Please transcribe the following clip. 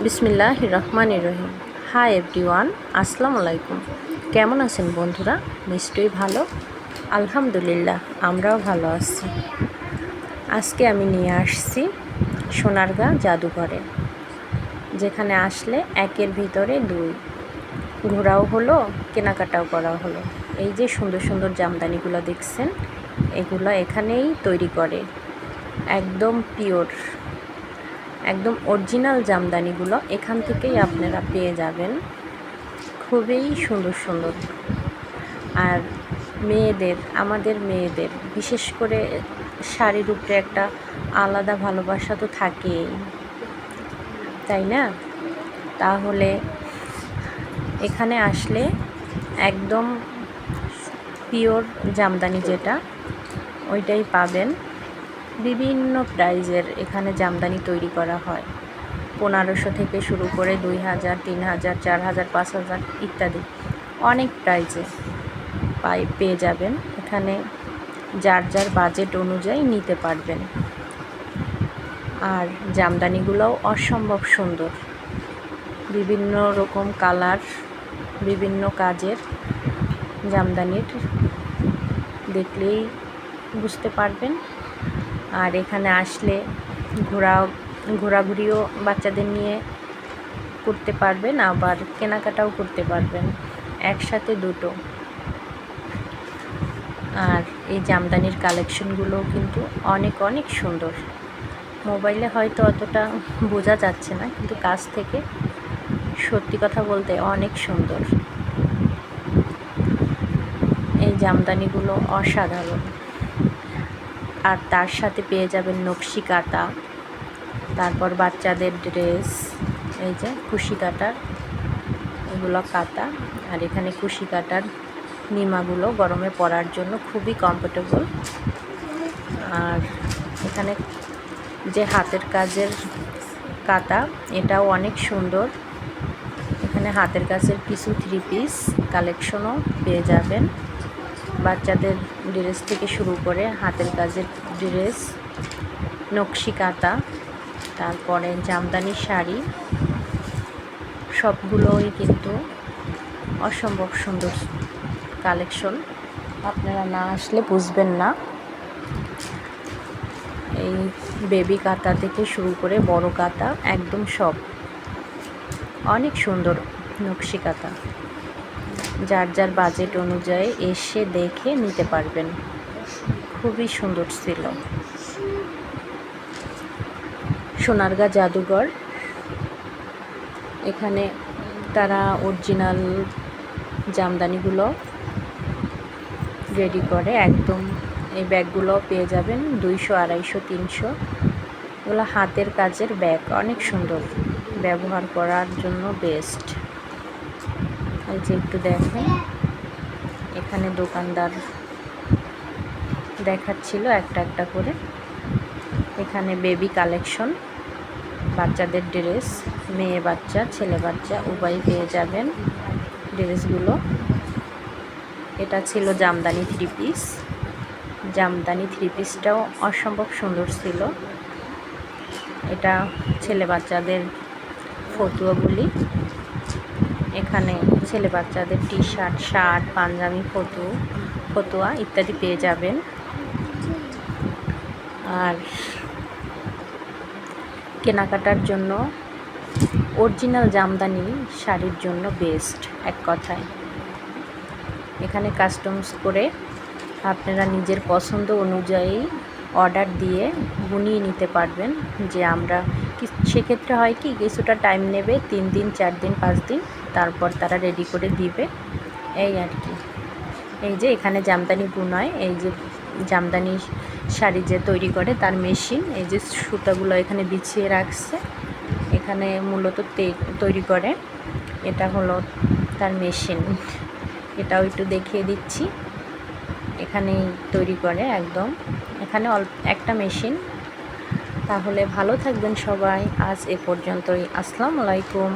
বিসমিল্লাহির রহমানির রহিম। Hi everyone, আসসালামু আলাইকুম। কেমন আছেন বন্ধুরা? নিশ্চয়ই ভালো। আলহামদুলিল্লাহ, আমরাও ভালো আছি। আজকে আমি নিয়ে আসছি সোনারগাঁ জাদুঘরে, যেখানে আসলে একের ভিতরে দুই, ঘোরাও হলো, কেনাকাটাও করা হলো। এই যে সুন্দর সুন্দর জামদানিগুলো দেখছেন, এগুলো এখানেই তৈরি করে, একদম পিওর, একদম অরিজিনাল জামদানিগুলো এখান থেকেই আপনারা পেয়ে যাবেন। খুবই সুন্দর সুন্দর। আর আমাদের মেয়েদের বিশেষ করে শাড়ির উপরে একটা আলাদা ভালোবাসা তো থাকেই, তাই না? তাহলে এখানে আসলে একদম পিওর জামদানি যেটা, ওইটাই পাবেন। বিভিন্ন প্রাইজের এখানে জামদানি তৈরি করা হয়। 1500 থেকে শুরু করে 2000, 3000, 4000, 5000 ইত্যাদি অনেক প্রাইজে পেয়ে যাবেন। এখানে যার যার বাজেট অনুযায়ী নিতে পারবেন। আর জামদানিগুলোও অসম্ভব সুন্দর, বিভিন্ন রকম কালার, বিভিন্ন কাজের জামদানির, দেখলেই বুঝতে পারবেন। আর এখানে আসলে ঘোরাঘুরিও বাচ্চাদের নিয়ে করতে পারবেন, আবার কেনাকাটাও করতে পারবেন, একসাথে দুটো। আর এই জামদানির কালেকশনগুলো কিন্তু অনেক অনেক সুন্দর। মোবাইলে হয়তো অতটা বোঝা যাচ্ছে না, কিন্তু কাছ থেকে সত্যি কথা বলতে অনেক সুন্দর। এই জামদানিগুলো অসাধারণ। আর তার সাথে পেয়ে যাবেন নকশি কাঁথা, তারপর বাচ্চাদের ড্রেস, এই যে কুশি কাটার এগুলো কাঁথা। আর এখানে কুশি কাটার নিমাগুলো গরমে পরার জন্য খুবই কমফোর্টেবল। আর এখানে যে হাতের কাজের কাঁথা, এটাও অনেক সুন্দর। এখানে হাতের কাজের কিছু 3 পিস কালেকশনও পেয়ে যাবেন। বাচ্চাদের ড্রেস থেকে শুরু করে হাতের কাজের ড্রেস, নকশি কাঁথা, তারপরে জামদানি শাড়ি, সবগুলোই কিন্তু অসম্ভব সুন্দর কালেকশন। আপনারা না আসলে বুঝবেন না। এই বেবি কাঁথা থেকে শুরু করে বড় কাঁথা, একদম সব অনেক সুন্দর নকশি কাঁথা। যার যার বাজেট অনুযায়ী এসে দেখে নিতে পারবেন। খুবই সুন্দর ছিল। সোনারগাঁ জাদুঘর, এখানে তারা অরিজিনাল জামদানিগুলো রেডি করে একদম। এই ব্যাগগুলো পেয়ে যাবেন 200, 250, 300। এগুলো হাতের কাজের ব্যাগ, অনেক সুন্দর, ব্যবহার করার জন্য বেস্ট। এই যে একটু দেখেন, এখানে দোকানদার দেখাচ্ছিল একটা একটা করে। এখানে বেবি কালেকশন, বাচ্চাদের ড্রেস, মেয়ে বাচ্চা ছেলে বাচ্চা উভয় পেয়ে যাবেন ড্রেসগুলো। এটা ছিল জামদানি 3 পিস। জামদানি 3 পিসটাও অসম্ভব সুন্দর ছিল। এটা ছেলে বাচ্চাদের ফতুয়া বলি। এখানে ছেলে বাচ্চাদের টি শার্ট, শার্ট, পাঞ্জাবি, ফতুয়া ইত্যাদি পেয়ে যাবেন। আর কেনাকাটার জন্য অরিজিনাল জামদানি শাড়ির জন্য বেস্ট, এক কথায়। এখানে কাস্টমস করে আপনারা নিজের পছন্দ অনুযায়ী অর্ডার দিয়ে বুনিয়ে নিতে পারবেন। যে আমরা সেক্ষেত্রে হয় কি, কিছুটা টাইম নেবে, 3 দিন, 4 দিন, 5 দিন, তারপর তারা রেডি করে দিবে, এই আর কি। এই যে এখানে জামদানি বুনায়, এই যে জামদানি শাড়ি যে তৈরি করে তার মেশিন, এই যে সুতাগুলো এখানে বিছিয়ে রাখছে, এখানে মূলত তৈরি করে। এটা হলো তার মেশিন, এটাও একটু দেখিয়ে দিচ্ছি। এখানেই তৈরি করে একদম, এখানে একটা মেশিন। তাহলে ভালো থাকবেন সবাই। আজ এ পর্যন্তই। আসসালামু আলাইকুম।